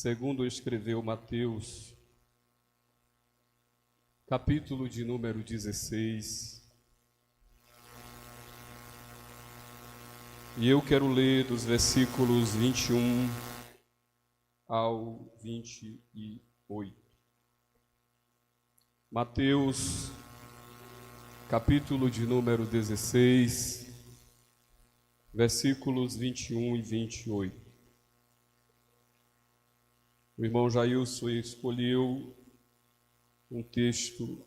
segundo escreveu Mateus, capítulo de número 16. E eu quero ler dos versículos 21 ao 28. Mateus, capítulo de número 16, versículos 21 e 28. O irmão Jailson escolheu um texto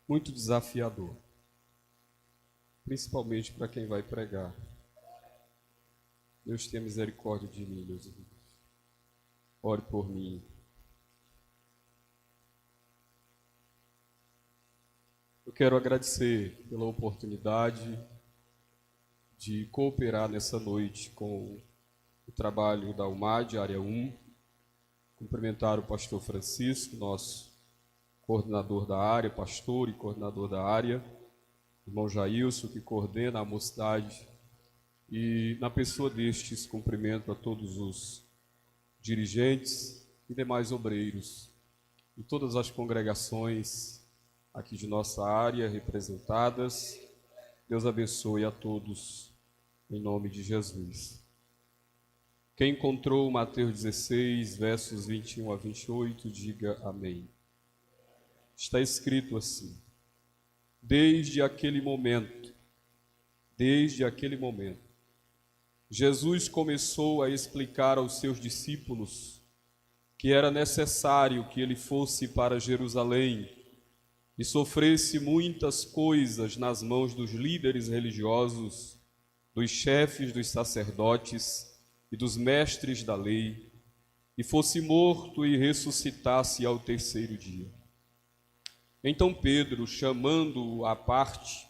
muito desafiador, principalmente para quem vai pregar. Deus tenha misericórdia de mim, meus irmãos. Ore por mim. Eu quero agradecer pela oportunidade de cooperar nessa noite com o trabalho da UMAD, área 1. Cumprimentar o pastor Francisco, nosso coordenador da área, pastor e coordenador da área, irmão Jailson, que coordena a mocidade, e na pessoa destes, cumprimento a todos os dirigentes e demais obreiros e todas as congregações aqui de nossa área representadas. Deus abençoe a todos, em nome de Jesus. Quem encontrou Mateus 16, versos 21 a 28, diga amém. Está escrito assim: desde aquele momento, Jesus começou a explicar aos seus discípulos que era necessário que ele fosse para Jerusalém e sofresse muitas coisas nas mãos dos líderes religiosos, dos chefes dos sacerdotes e dos mestres da lei, e fosse morto e ressuscitasse ao terceiro dia. Então Pedro, chamando-o à parte,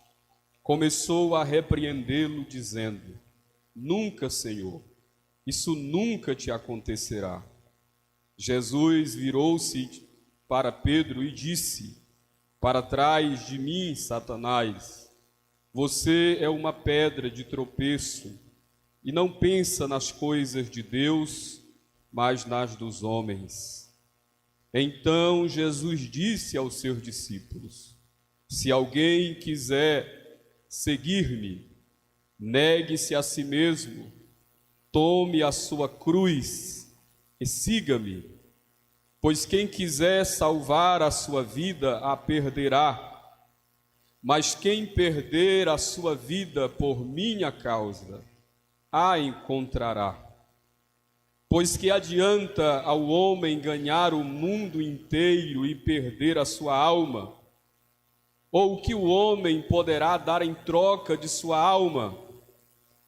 começou a repreendê-lo, dizendo: nunca, Senhor, isso nunca te acontecerá. Jesus virou-se para Pedro e disse: para trás de mim, Satanás, você é uma pedra de tropeço e não pensa nas coisas de Deus, mas nas dos homens. Então Jesus disse aos seus discípulos: se alguém quiser seguir-me, negue-se a si mesmo, tome a sua cruz e siga-me. Pois quem quiser salvar a sua vida, a perderá. Mas quem perder a sua vida por minha causa, a encontrará. Pois que adianta ao homem ganhar o mundo inteiro e perder a sua alma? Ou o que o homem poderá dar em troca de sua alma?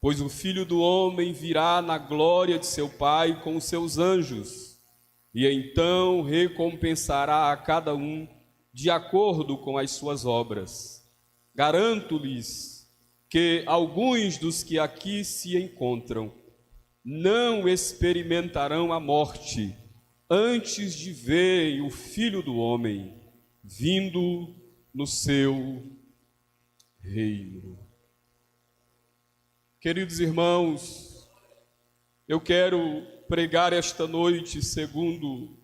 Pois o Filho do Homem virá na glória de seu Pai com os seus anjos, e então recompensará a cada um de acordo com as suas obras. Garanto-lhes que alguns dos que aqui se encontram não experimentarão a morte antes de verem o Filho do Homem vindo no seu reino. Queridos irmãos, eu quero pregar esta noite segundo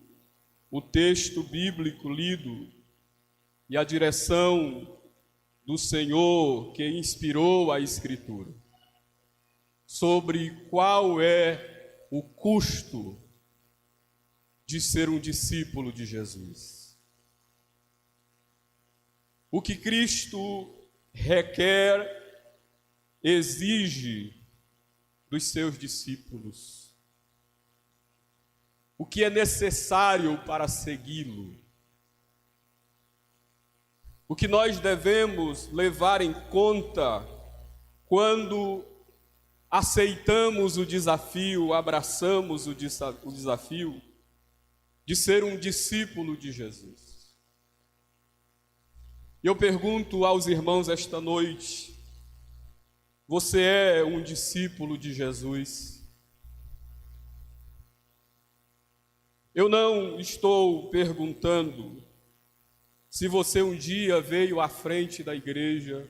o texto bíblico lido e a direção do Senhor que inspirou a Escritura, sobre qual é o custo de ser um discípulo de Jesus. O que Cristo requer, exige dos seus discípulos. O que é necessário para segui-lo. O que nós devemos levar em conta quando aceitamos o desafio, abraçamos o desafio de ser um discípulo de Jesus. Eu pergunto aos irmãos esta noite: você é um discípulo de Jesus? Eu não estou perguntando se você um dia veio à frente da igreja,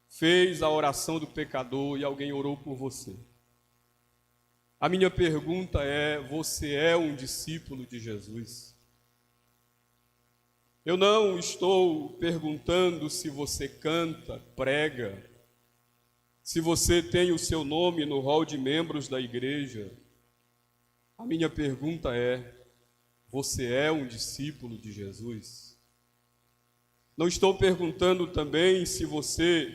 fez a oração do pecador e alguém orou por você. A minha pergunta é: você é um discípulo de Jesus? Eu não estou perguntando se você canta, prega, se você tem o seu nome no rol de membros da igreja. A minha pergunta é: você é um discípulo de Jesus? Não estou perguntando também se você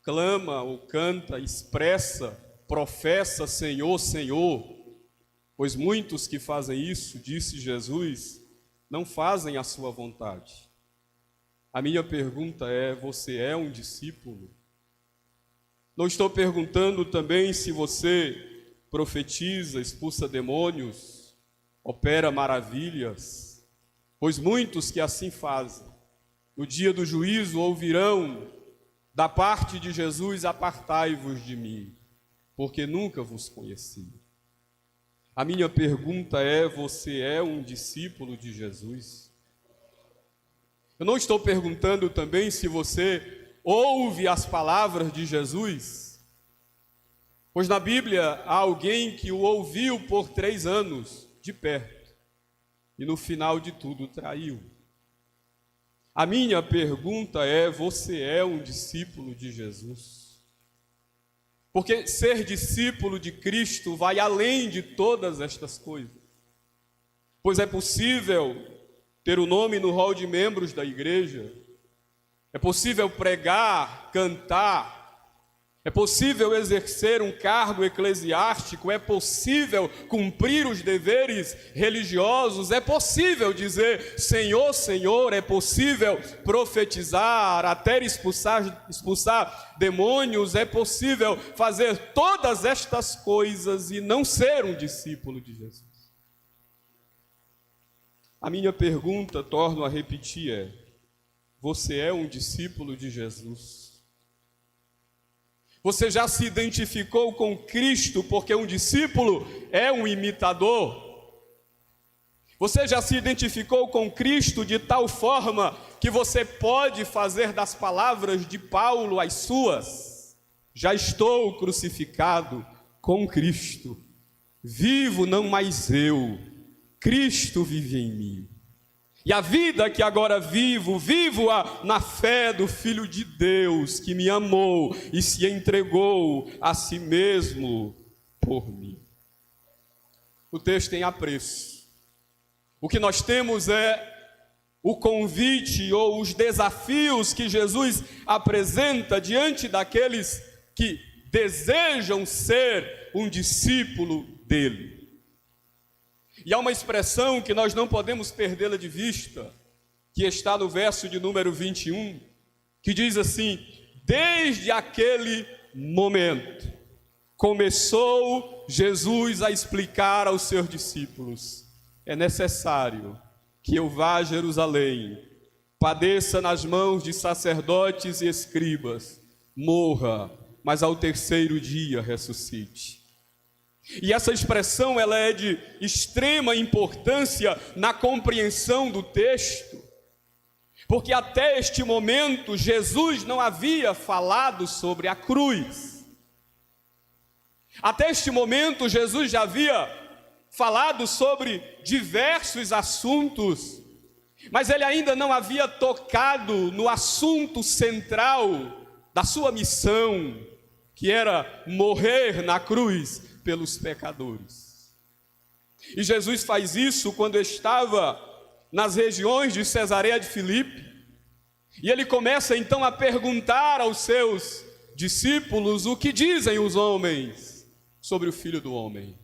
clama ou canta, expressa, professa Senhor, Senhor, pois muitos que fazem isso, disse Jesus, não fazem a sua vontade. A minha pergunta é: você é um discípulo? Não estou perguntando também se você profetiza, expulsa demônios, opera maravilhas, pois muitos que assim fazem, no dia do juízo ouvirão da parte de Jesus: apartai-vos de mim, porque nunca vos conheci. A minha pergunta é: você é um discípulo de Jesus? Eu não estou perguntando também se você ouve as palavras de Jesus, pois na Bíblia há alguém que o ouviu por 3 anos de perto e no final de tudo traiu. A minha pergunta é: você é um discípulo de Jesus? Porque ser discípulo de Cristo vai além de todas estas coisas. Pois é possível ter o nome no rol de membros da igreja, é possível pregar, cantar, é possível exercer um cargo eclesiástico, é possível cumprir os deveres religiosos, é possível dizer Senhor, Senhor, é possível profetizar, até expulsar demônios, é possível fazer todas estas coisas e não ser um discípulo de Jesus. A minha pergunta, torno a repetir, é: você é um discípulo de Jesus? Você já se identificou com Cristo, porque um discípulo é um imitador? Você já se identificou com Cristo de tal forma que você pode fazer das palavras de Paulo as suas? Já estou crucificado com Cristo, vivo não mais eu, Cristo vive em mim. E a vida que agora vivo-a na fé do Filho de Deus, que me amou e se entregou a si mesmo por mim. O texto tem apreço. O que nós temos é o convite ou os desafios que Jesus apresenta diante daqueles que desejam ser um discípulo dele. E há uma expressão que nós não podemos perdê-la de vista, que está no verso de número 21, que diz assim: desde aquele momento, começou Jesus a explicar aos seus discípulos: é necessário que eu vá a Jerusalém, padeça nas mãos de sacerdotes e escribas, morra, mas ao 3º dia ressuscite. E essa expressão ela é de extrema importância na compreensão do texto, porque até este momento Jesus não havia falado sobre a cruz. Até este momento Jesus já havia falado sobre diversos assuntos, mas ele ainda não havia tocado no assunto central da sua missão, que era morrer na cruz pelos pecadores. E Jesus faz isso quando estava nas regiões de Cesareia de Filipe, e ele começa então a perguntar aos seus discípulos: o que dizem os homens sobre o Filho do Homem?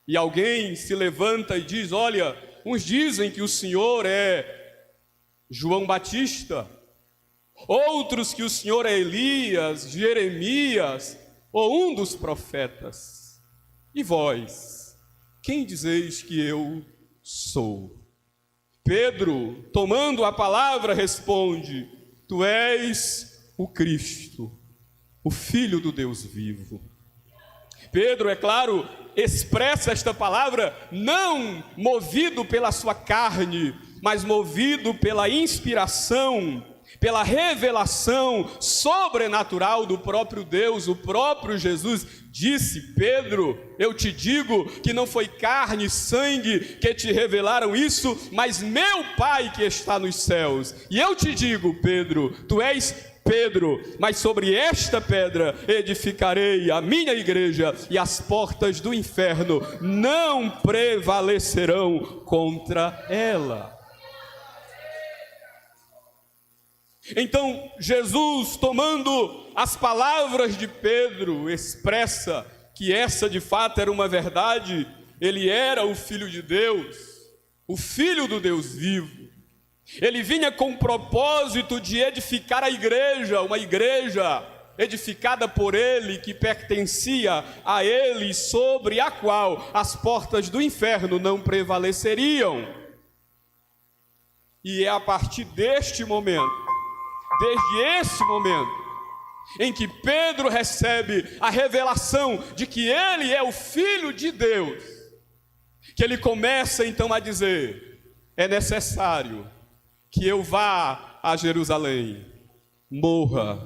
E alguém se levanta e diz: olha, uns dizem que o Senhor é João Batista, outros que o Senhor é Elias, Jeremias, ou um dos profetas. E vós, quem dizeis que eu sou? Pedro, tomando a palavra, responde: tu és o Cristo, o Filho do Deus vivo. Pedro, é claro, expressa esta palavra não movido pela sua carne, mas movido pela inspiração pela revelação sobrenatural do próprio Deus, o próprio Jesus disse: Pedro, eu te digo que não foi carne e sangue que te revelaram isso, mas meu Pai que está nos céus. E eu te digo, Pedro, tu és Pedro, mas sobre esta pedra edificarei a minha igreja, e as portas do inferno não prevalecerão contra ela. Então Jesus, tomando as palavras de Pedro, expressa que essa de fato era uma verdade. Ele era o Filho de Deus, o Filho do Deus vivo. Ele vinha com o propósito de edificar a igreja, uma igreja edificada por ele, que pertencia a ele, sobre a qual as portas do inferno não prevaleceriam. E é a partir deste momento, desde esse momento, em que Pedro recebe a revelação de que ele é o Filho de Deus, que ele começa então a dizer: é necessário que eu vá a Jerusalém, morra,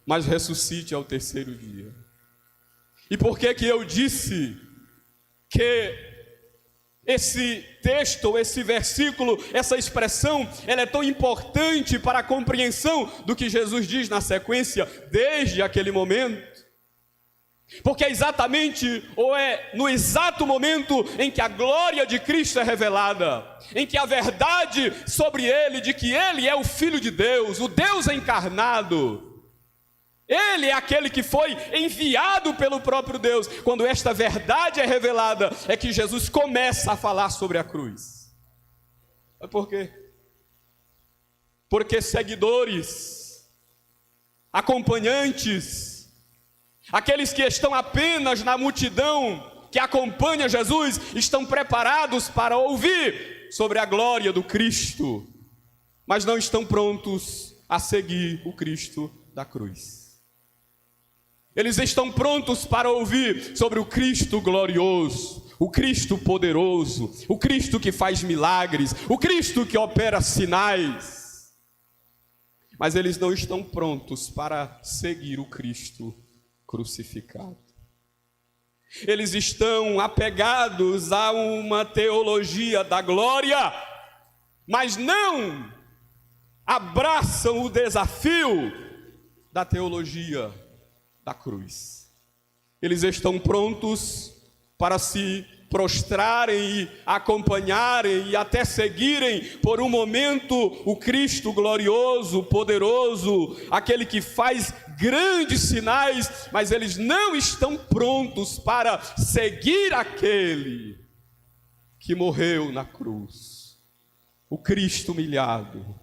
mas ressuscite ao terceiro dia. E por que eu disse que esse texto, esse versículo, essa expressão, ela é tão importante para a compreensão do que Jesus diz na sequência, desde aquele momento? Porque é exatamente, ou é no exato momento em que a glória de Cristo é revelada, em que a verdade sobre ele, de que ele é o Filho de Deus, o Deus encarnado, ele é aquele que foi enviado pelo próprio Deus. Quando esta verdade é revelada, é que Jesus começa a falar sobre a cruz. Por quê? Porque seguidores, acompanhantes, aqueles que estão apenas na multidão que acompanha Jesus, estão preparados para ouvir sobre a glória do Cristo, mas não estão prontos a seguir o Cristo da cruz. Eles estão prontos para ouvir sobre o Cristo glorioso, o Cristo poderoso, o Cristo que faz milagres, o Cristo que opera sinais, mas eles não estão prontos para seguir o Cristo crucificado. Eles estão apegados a uma teologia da glória, mas não abraçam o desafio da teologia da cruz. Eles estão prontos para se prostrarem e acompanharem e até seguirem por um momento o Cristo glorioso, poderoso, aquele que faz grandes sinais, mas eles não estão prontos para seguir aquele que morreu na cruz, o Cristo humilhado,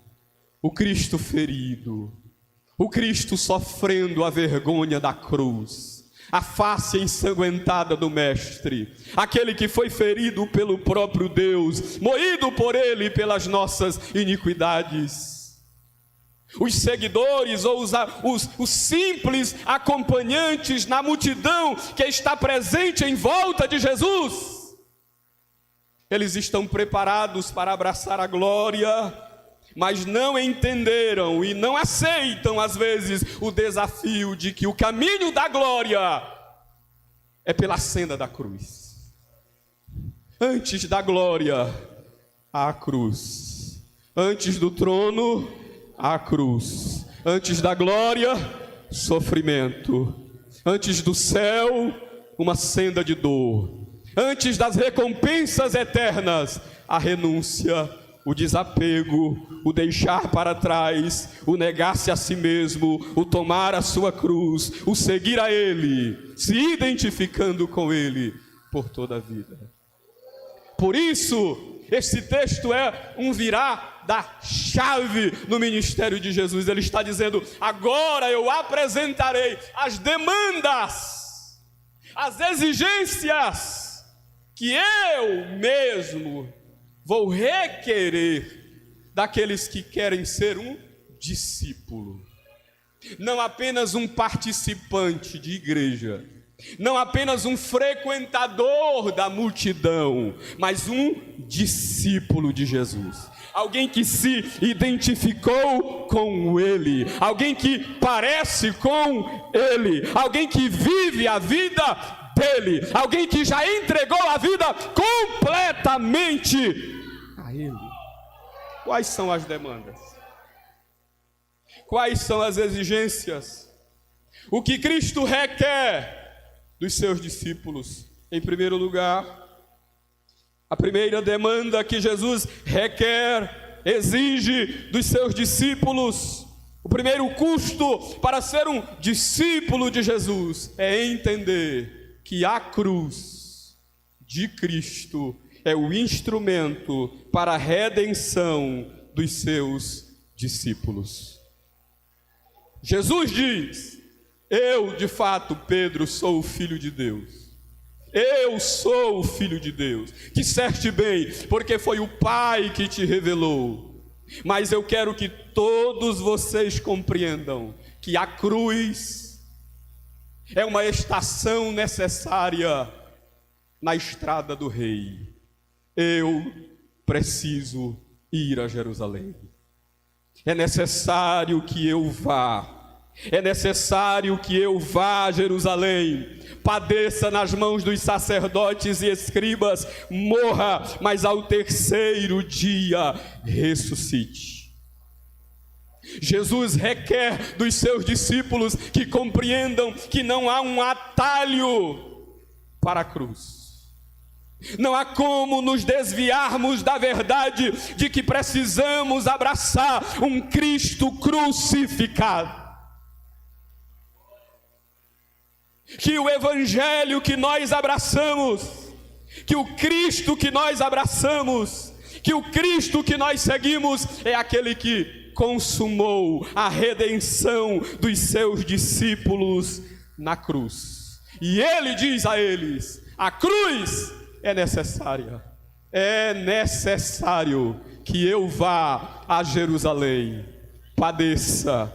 o Cristo ferido, o Cristo sofrendo a vergonha da cruz, a face ensanguentada do Mestre, aquele que foi ferido pelo próprio Deus, moído por ele pelas nossas iniquidades. Os seguidores ou os simples acompanhantes na multidão que está presente em volta de Jesus, eles estão preparados para abraçar a glória, mas não entenderam e não aceitam às vezes o desafio de que o caminho da glória é pela senda da cruz. Antes da glória, há a cruz. Antes do trono, há a cruz. Antes da glória, sofrimento. Antes do céu, uma senda de dor. Antes das recompensas eternas, a renúncia, o desapego, o deixar para trás, o negar-se a si mesmo, o tomar a sua cruz, o seguir a Ele, se identificando com Ele por toda a vida. Por isso, esse texto é um virar da chave no ministério de Jesus. Ele está dizendo: agora eu apresentarei as demandas, as exigências que eu mesmo vou requerer daqueles que querem ser um discípulo, não apenas um participante de igreja, não apenas um frequentador da multidão, mas um discípulo de Jesus. Alguém que se identificou com Ele, alguém que parece com Ele, alguém que vive a vida dele, alguém que já entregou a vida completamente a Ele. Quais são as demandas? Quais são as exigências? O que Cristo requer dos seus discípulos? Em primeiro lugar, a primeira demanda que Jesus requer, exige dos seus discípulos, o primeiro custo para ser um discípulo de Jesus é entender que a cruz de Cristo é o instrumento para a redenção dos seus discípulos. Jesus diz: eu, de fato, Pedro, sou o Filho de Deus. Eu sou o Filho de Deus. Disseste bem, porque foi o Pai que te revelou. Mas eu quero que todos vocês compreendam que a cruz é uma estação necessária na estrada do Rei. Eu preciso ir a Jerusalém. É necessário que eu vá. É necessário que eu vá a Jerusalém, padeça nas mãos dos sacerdotes e escribas, morra, mas ao terceiro dia ressuscite. Jesus requer dos seus discípulos que compreendam que não há um atalho para a cruz. Não há como nos desviarmos da verdade de que precisamos abraçar um Cristo crucificado. Que o evangelho que nós abraçamos, que o Cristo que nós abraçamos, que o Cristo que nós seguimos é aquele que consumou a redenção dos seus discípulos na cruz. E ele diz a eles: a cruz é necessária. É necessário que eu vá a Jerusalém, padeça,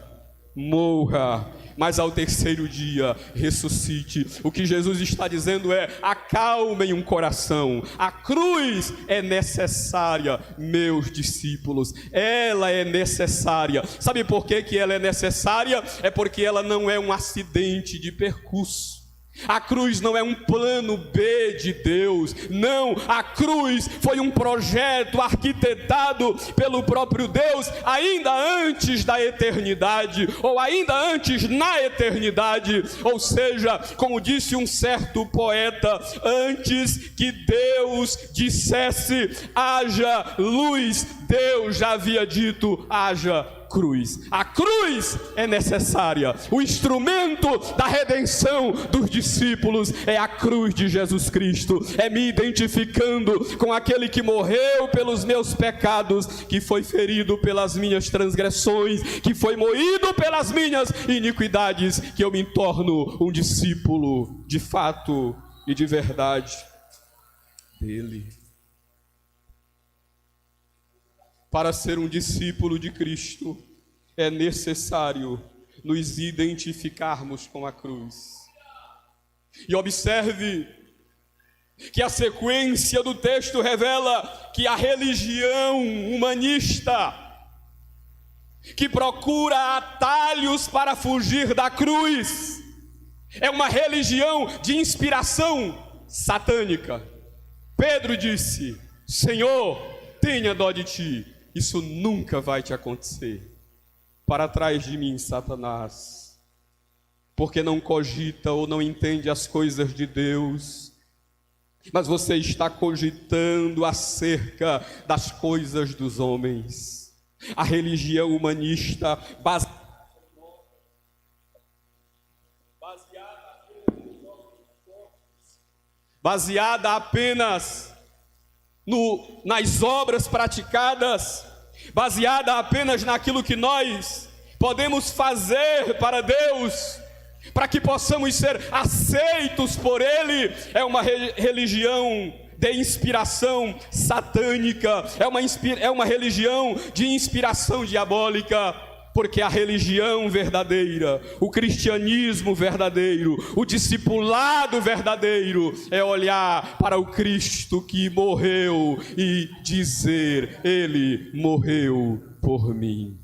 morra, mas ao terceiro dia ressuscite. O que Jesus está dizendo é: acalmem um coração. A cruz é necessária, meus discípulos. Ela é necessária. Sabe por que ela é necessária? É porque ela não é um acidente de percurso. A cruz não é um plano B de Deus. Não, a cruz foi um projeto arquitetado pelo próprio Deus ainda antes da eternidade, ou ainda antes na eternidade. Ou seja, como disse um certo poeta, antes que Deus dissesse haja luz, Deus já havia dito haja cruz. A cruz é necessária. O instrumento da redenção dos discípulos é a cruz de Jesus Cristo. É me identificando com aquele que morreu pelos meus pecados, que foi ferido pelas minhas transgressões, que foi moído pelas minhas iniquidades, que eu me torno um discípulo de fato e de verdade dele. Para ser um discípulo de Cristo, é necessário nos identificarmos com a cruz. E observe que a sequência do texto revela que a religião humanista, que procura atalhos para fugir da cruz, é uma religião de inspiração satânica. Pedro disse: Senhor, tenha dó de ti. Isso nunca vai te acontecer. Para trás de mim, Satanás, porque não cogita ou não entende as coisas de Deus, mas você está cogitando acerca das coisas dos homens. A religião humanista baseada apenas nas obras praticadas, baseada apenas naquilo que nós podemos fazer para Deus, para que possamos ser aceitos por Ele, é uma religião de inspiração satânica, é uma religião de inspiração diabólica. Porque a religião verdadeira, o cristianismo verdadeiro, o discipulado verdadeiro é olhar para o Cristo que morreu e dizer: Ele morreu por mim.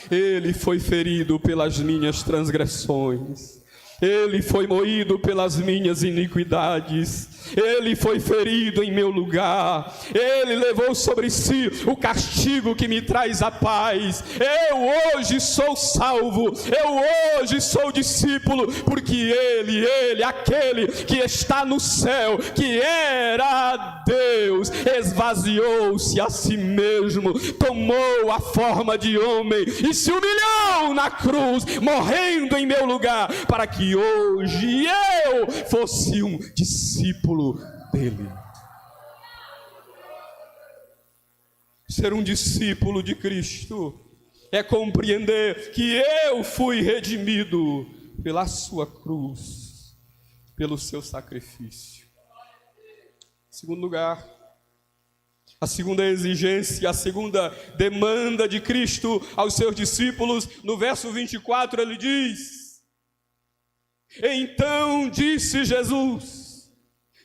Ele foi ferido pelas minhas transgressões. Ele foi moído pelas minhas iniquidades. Ele foi ferido em meu lugar. Ele levou sobre si o castigo que me traz a paz. Eu hoje sou salvo. Eu hoje sou discípulo, porque Ele, aquele que está no céu, que era Deus, esvaziou-se a si mesmo, tomou a forma de homem e se humilhou na cruz, morrendo em meu lugar, para que hoje eu fosse um discípulo dele. Ser um discípulo de Cristo é compreender que eu fui redimido pela sua cruz, pelo seu sacrifício. Em segundo lugar, a segunda exigência, a segunda demanda de Cristo aos seus discípulos, no verso 24 ele diz: então disse Jesus: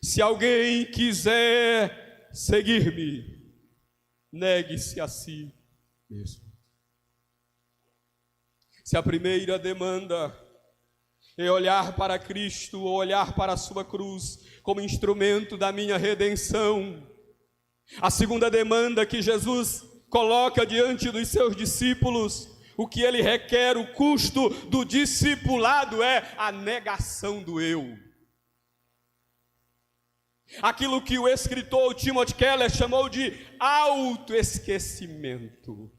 se alguém quiser seguir-me, negue-se a si mesmo. Se a primeira demanda é olhar para Cristo, ou olhar para a sua cruz como instrumento da minha redenção, a segunda demanda que Jesus coloca diante dos seus discípulos, o que ele requer, o custo do discipulado, é a negação do eu. Aquilo que o escritor Timothy Keller chamou de autoesquecimento.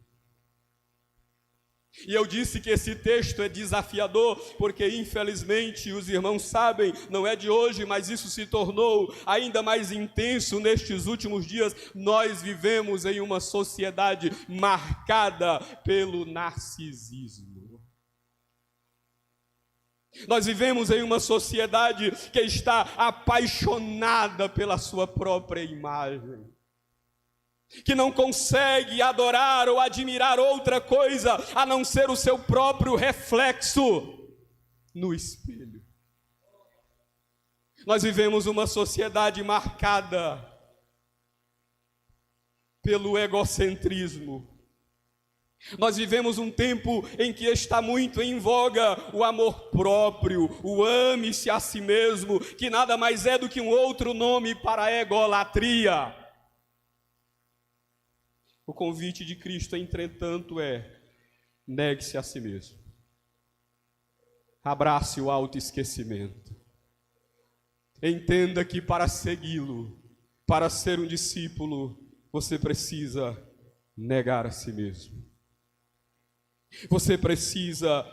E eu disse que esse texto é desafiador, porque infelizmente os irmãos sabem, não é de hoje, mas isso se tornou ainda mais intenso nestes últimos dias. Nós vivemos em uma sociedade marcada pelo narcisismo. Nós vivemos em uma sociedade que está apaixonada pela sua própria imagem, que não consegue adorar ou admirar outra coisa a não ser o seu próprio reflexo no espelho. Nós vivemos uma sociedade marcada pelo egocentrismo. Nós vivemos um tempo em que está muito em voga o amor próprio, o ame-se a si mesmo, que nada mais é do que um outro nome para a egolatria. O convite de Cristo, entretanto, é: negue-se a si mesmo. Abrace o autoesquecimento. Entenda que para segui-lo, para ser um discípulo, você precisa negar a si mesmo. Você precisa,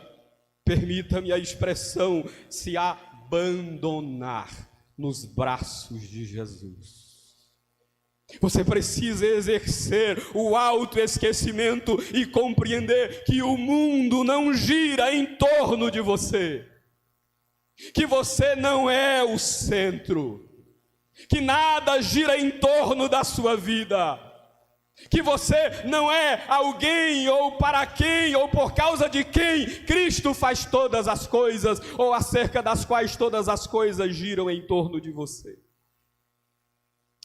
permita-me a expressão, se abandonar nos braços de Jesus. Você precisa exercer o autoesquecimento e compreender que o mundo não gira em torno de você, que você não é o centro, que nada gira em torno da sua vida, que você não é alguém ou para quem ou por causa de quem Cristo faz todas as coisas, ou acerca das quais todas as coisas giram em torno de você.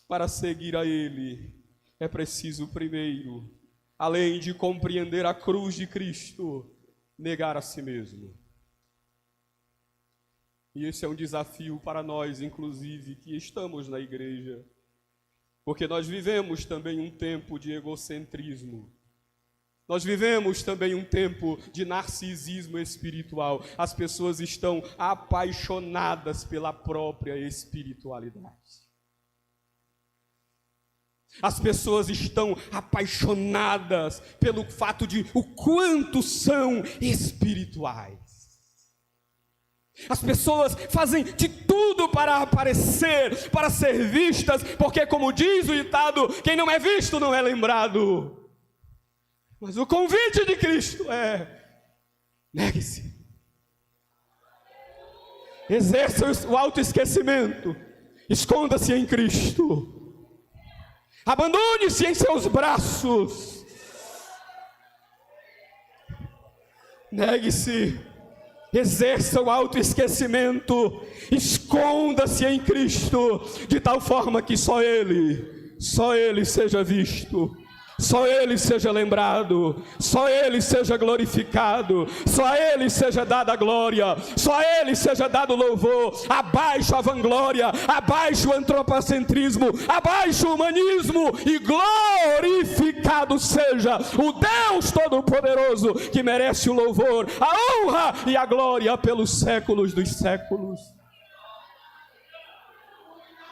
Para seguir a Ele, é preciso primeiro, além de compreender a cruz de Cristo, negar a si mesmo. E esse é um desafio para nós, inclusive, que estamos na igreja, porque nós vivemos também um tempo de egocentrismo. Nós vivemos também um tempo de narcisismo espiritual. As pessoas estão apaixonadas pela própria espiritualidade. As pessoas estão apaixonadas pelo fato de o quanto são espirituais. As pessoas fazem de tudo para aparecer, para ser vistas, porque, como diz o ditado, quem não é visto não é lembrado. Mas o convite de Cristo é: negue-se. Exerça o autoesquecimento. Esconda-se em Cristo. Abandone-se em seus braços. Negue-se, exerça o autoesquecimento, esconda-se em Cristo, de tal forma que só Ele seja visto, só Ele seja lembrado, só Ele seja glorificado, só a Ele seja dada a glória, só a Ele seja dado louvor. Abaixo a vanglória, abaixo o antropocentrismo, abaixo o humanismo, e glorificado seja o Deus Todo-Poderoso, que merece o louvor, a honra e a glória pelos séculos dos séculos.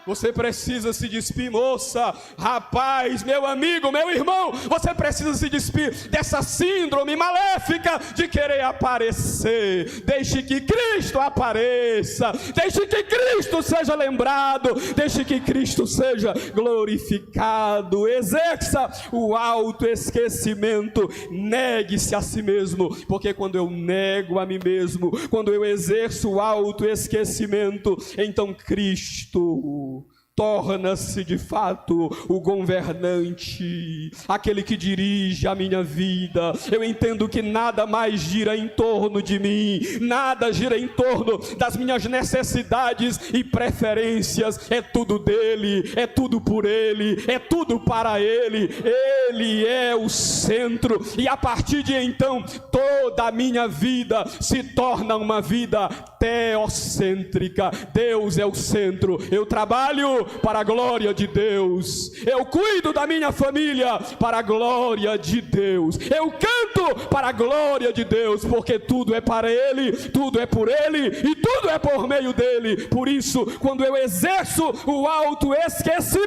Você precisa se despir, moça, rapaz, meu amigo, meu irmão. Você precisa se despir dessa síndrome maléfica de querer aparecer. Deixe que Cristo apareça, deixe que Cristo seja lembrado, deixe que Cristo seja glorificado. Exerça o autoesquecimento, negue-se a si mesmo, porque quando eu nego a mim mesmo, quando eu exerço o autoesquecimento, então Cristo torna-se de fato o governante, aquele que dirige a minha vida. Eu entendo que nada mais gira em torno de mim, nada gira em torno das minhas necessidades e preferências. É tudo dele, é tudo por ele, é tudo para ele. Ele é o centro, e a partir de então toda a minha vida se torna uma vida teocêntrica. Deus é o centro. Eu trabalho para a glória de Deus, eu cuido da minha família para a glória de Deus, eu canto para a glória de Deus, porque tudo é para Ele, tudo é por Ele e tudo é por meio dEle. Por isso, quando eu exerço o autoesquecimento,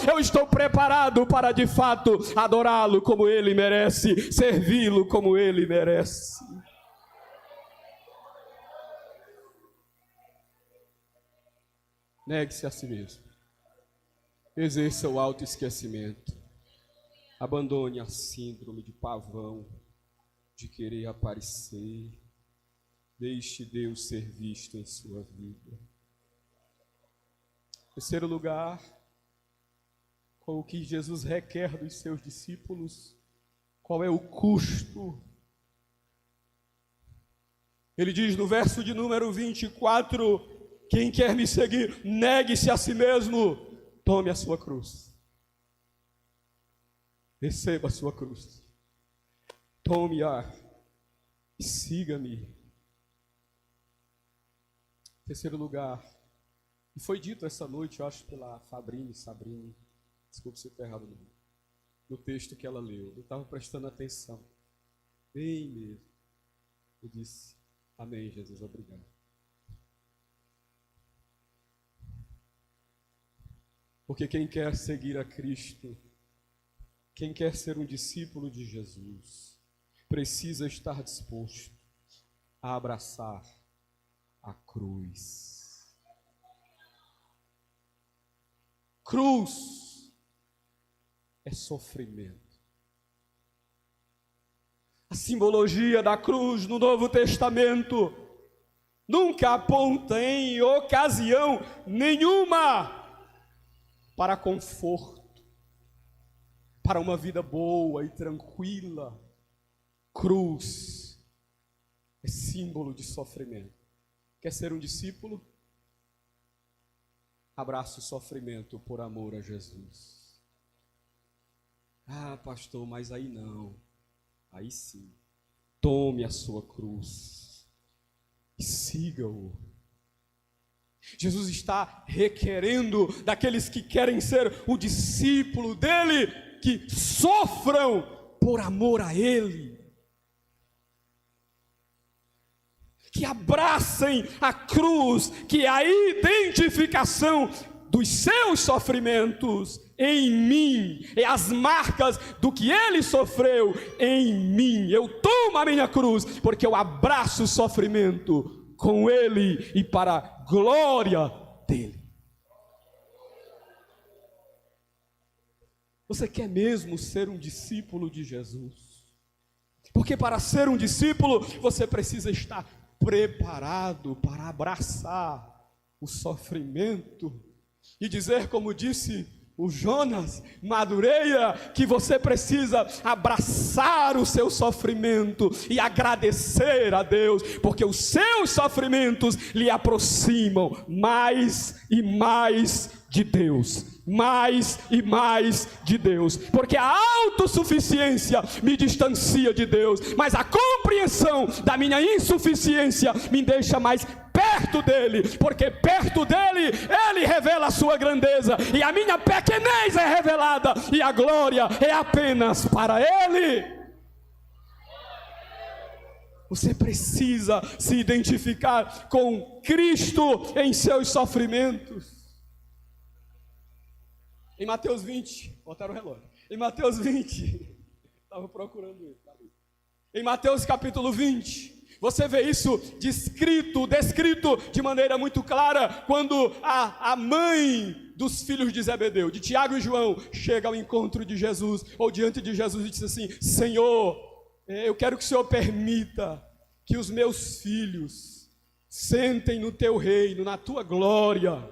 eu estou preparado para de fato adorá-lo como Ele merece, servi-lo como Ele merece. Negue-se a si mesmo, exerça o autoesquecimento, abandone a síndrome de pavão, de querer aparecer, deixe Deus ser visto em sua vida. Terceiro lugar, com o que Jesus requer dos seus discípulos, qual é o custo? Ele diz no verso de número 24, quem quer me seguir, negue-se a si mesmo, tome a sua cruz. Receba a sua cruz. Tome-a e siga-me. Terceiro lugar, e foi dito essa noite, eu acho, pela Sabrine, desculpe se eu estou errado no texto que ela leu, eu estava prestando atenção, bem mesmo. Eu disse, amém, Jesus, obrigado. Porque quem quer seguir a Cristo, quem quer ser um discípulo de Jesus, precisa estar disposto a abraçar a cruz. Cruz é sofrimento. A simbologia da cruz no Novo Testamento nunca aponta em ocasião nenhuma para conforto, para uma vida boa e tranquila. Cruz é símbolo de sofrimento. Quer ser um discípulo? Abraça o sofrimento por amor a Jesus. Ah, pastor, mas aí não. Aí sim. Tome a sua cruz e siga-o. Jesus está requerendo daqueles que querem ser o discípulo dele, que sofram por amor a ele, que abracem a cruz, que é a identificação dos seus sofrimentos em mim, é as marcas do que ele sofreu em mim. Eu tomo a minha cruz, porque eu abraço o sofrimento com ele e para a glória dele. Você quer mesmo ser um discípulo de Jesus? Porque para ser um discípulo, você precisa estar preparado para abraçar o sofrimento e dizer, como disse o Jonas Madureira, que você precisa abraçar o seu sofrimento e agradecer a Deus, porque os seus sofrimentos lhe aproximam mais e mais de Deus, mais e mais de Deus, porque a autossuficiência me distancia de Deus, mas a compreensão da minha insuficiência me deixa mais perto dele, porque perto dele, ele revela a sua grandeza, e a minha pequenez é revelada, e a glória é apenas para ele. Você precisa se identificar com Cristo em seus sofrimentos. Em Mateus 20, botaram o relógio. Em Mateus 20, estava procurando ele. Em Mateus capítulo 20, você vê isso descrito de maneira muito clara, quando a mãe dos filhos de Zebedeu, de Tiago e João, chega ao encontro de Jesus, ou diante de Jesus, e diz assim: Senhor, eu quero que o Senhor permita que os meus filhos sentem no teu reino, na tua glória,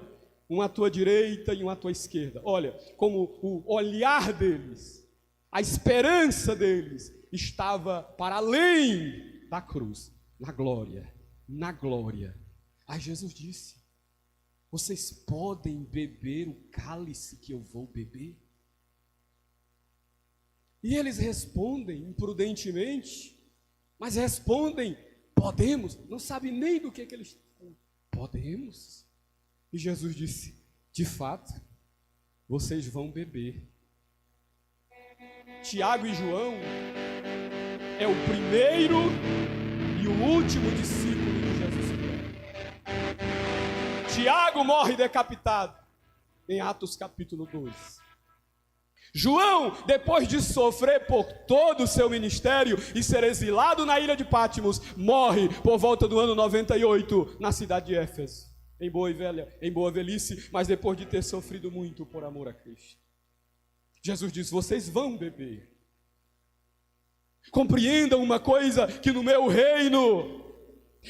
um à tua direita e um à tua esquerda. Olha, como o olhar deles, a esperança deles estava para além da cruz, na glória, na glória. Aí Jesus disse: vocês podem beber o cálice que eu vou beber? E eles respondem imprudentemente, mas respondem: podemos. Não sabem nem do que eles falam. Podemos. E Jesus disse: de fato, vocês vão beber. Tiago e João é o primeiro e o último discípulo de Jesus Cristo. Tiago morre decapitado em Atos capítulo 2. João, depois de sofrer por todo o seu ministério e ser exilado na ilha de Patmos, morre por volta do ano 98 na cidade de Éfeso, em boa velhice, mas depois de ter sofrido muito por amor a Cristo. Jesus diz: vocês vão beber. Compreendam uma coisa, que no meu reino,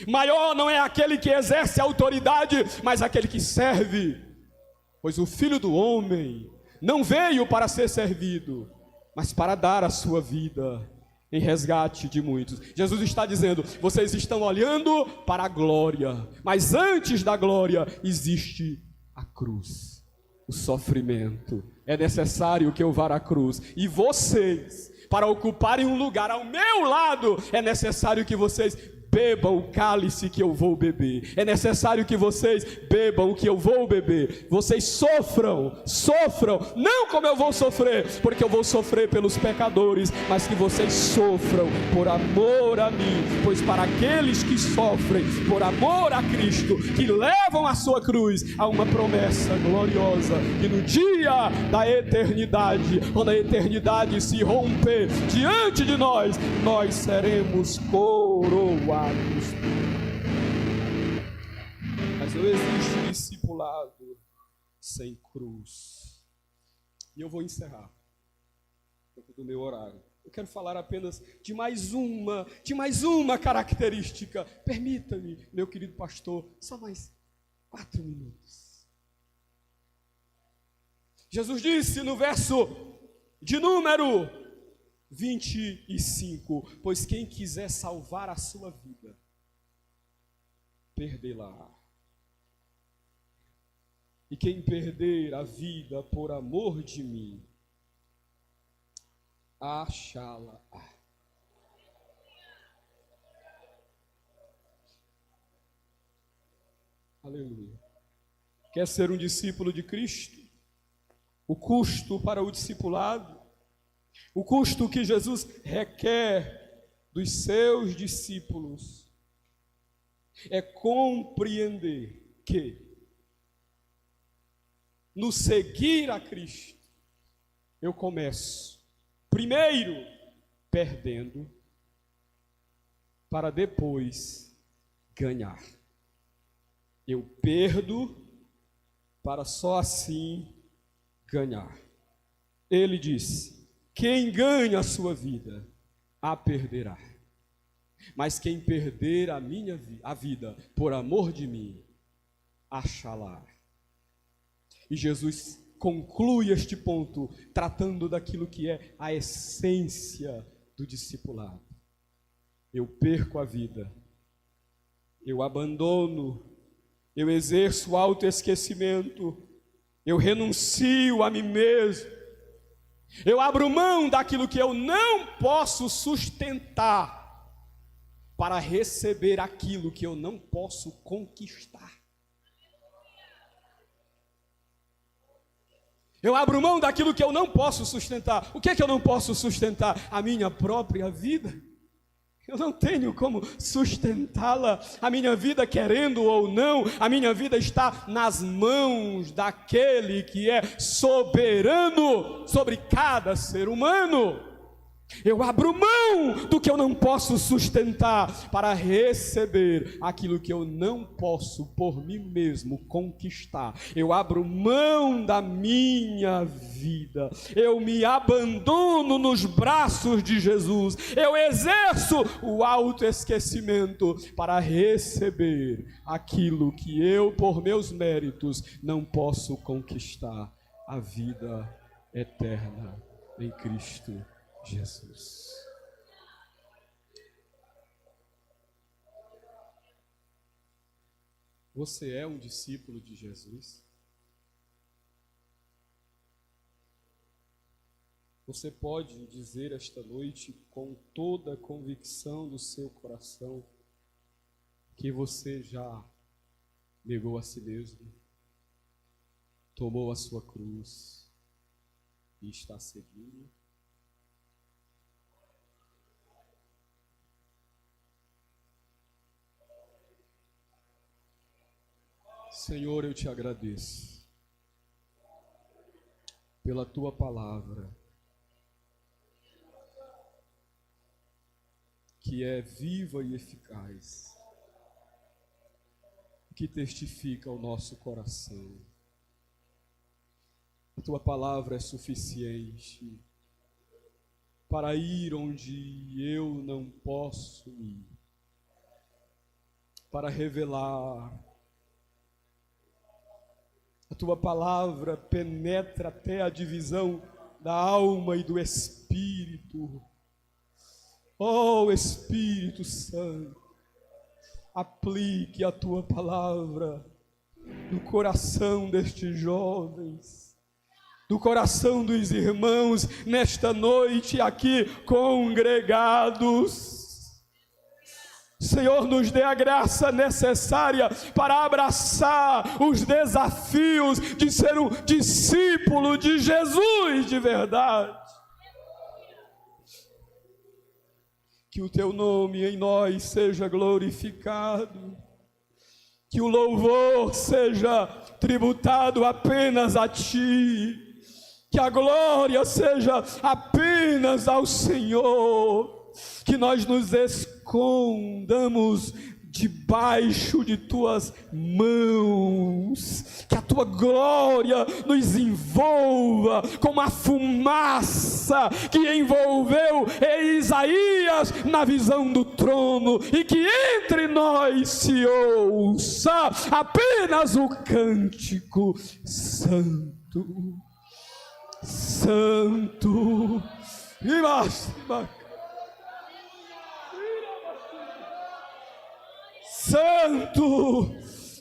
maior não é aquele que exerce autoridade, mas aquele que serve. Pois o Filho do Homem não veio para ser servido, mas para dar a sua vida em resgate de muitos. Jesus está dizendo: vocês estão olhando para a glória, mas antes da glória existe a cruz, o sofrimento. É necessário que eu vá à cruz, e vocês, para ocuparem um lugar ao meu lado, é necessário que vocês bebam o cálice que eu vou beber. É necessário que vocês bebam o que eu vou beber. Vocês sofram, não como eu vou sofrer, porque eu vou sofrer pelos pecadores, mas que vocês sofram por amor a mim. Pois para aqueles que sofrem por amor a Cristo, que levam a sua cruz, há uma promessa gloriosa, que no dia da eternidade, quando a eternidade se romper diante de nós, nós seremos coroados. Mas não existe discipulado sem cruz. E eu vou encerrar do meu horário. Eu quero falar apenas de mais uma característica. Permita-me, meu querido pastor, só mais 4 minutos. Jesus disse no verso de número 25: pois quem quiser salvar a sua vida, perdê-la. E quem perder a vida por amor de mim, achá-la. Aleluia. Quer ser um discípulo de Cristo? O custo para o discipulado, o custo que Jesus requer dos seus discípulos, é compreender que no seguir a Cristo, eu começo primeiro perdendo, para depois ganhar. Eu perdo para só assim ganhar. Ele disse: quem ganha a sua vida, a perderá. Mas quem perder a vida por amor de mim, achá-la. E Jesus conclui este ponto tratando daquilo que é a essência do discipulado. Eu perco a vida, eu abandono, eu exerço autoesquecimento, eu renuncio a mim mesmo, eu abro mão daquilo que eu não posso sustentar para receber aquilo que eu não posso conquistar. Eu abro mão daquilo que eu não posso sustentar. O que é que eu não posso sustentar? A minha própria vida. Eu não tenho como sustentá-la. A minha vida, querendo ou não, a minha vida está nas mãos daquele que é soberano sobre cada ser humano. Eu abro mão do que eu não posso sustentar para receber aquilo que eu não posso por mim mesmo conquistar. Eu abro mão da minha vida. Eu me abandono nos braços de Jesus. Eu exerço o autoesquecimento para receber aquilo que eu, por meus méritos, não posso conquistar. A vida eterna em Cristo Jesus. Você é um discípulo de Jesus? Você pode dizer esta noite com toda a convicção do seu coração que você já negou a si mesmo, tomou a sua cruz e está seguindo? Senhor, eu te agradeço pela tua palavra, que é viva e eficaz, que testifica ao nosso coração. A tua palavra é suficiente para ir onde eu não posso ir, para revelar. A tua palavra penetra até a divisão da alma e do espírito. Oh, Espírito Santo, aplique a tua palavra no coração destes jovens, no coração dos irmãos nesta noite aqui congregados. Senhor, nos dê a graça necessária para abraçar os desafios de ser um discípulo de Jesus de verdade. Que o teu nome em nós seja glorificado, que o louvor seja tributado apenas a ti, que a glória seja apenas ao Senhor, que nós nos escondamos debaixo de tuas mãos, que a tua glória nos envolva como a fumaça que envolveu Isaías na visão do trono, e que entre nós se ouça apenas o cântico: Santo, Santo, e basta. Santo,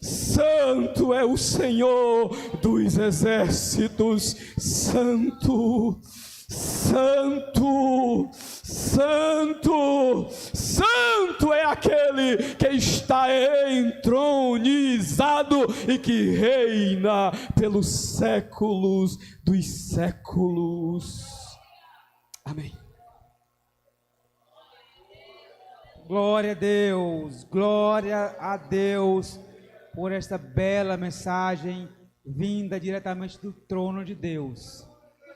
Santo é o Senhor dos exércitos, Santo, Santo, Santo, Santo é aquele que está entronizado e que reina pelos séculos dos séculos. Amém. Glória a Deus por esta bela mensagem vinda diretamente do trono de Deus.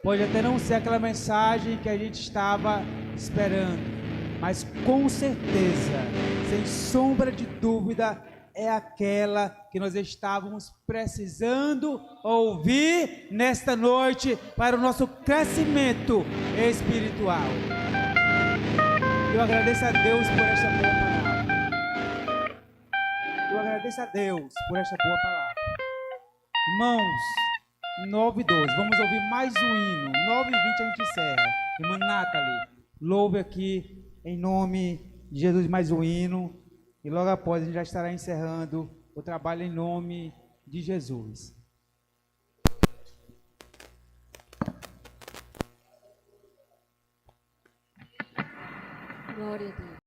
Pode até não ser aquela mensagem que a gente estava esperando, mas com certeza, sem sombra de dúvida, é aquela que nós estávamos precisando ouvir nesta noite para o nosso crescimento espiritual. Eu agradeço a Deus por esta boa palavra. Eu agradeço a Deus por esta boa palavra. Irmãos, 9:12. Vamos ouvir mais um hino. 9:20 a gente encerra. Irmã Nathalie, louve aqui em nome de Jesus mais um hino. E logo após a gente já estará encerrando o trabalho em nome de Jesus. Glória a Deus.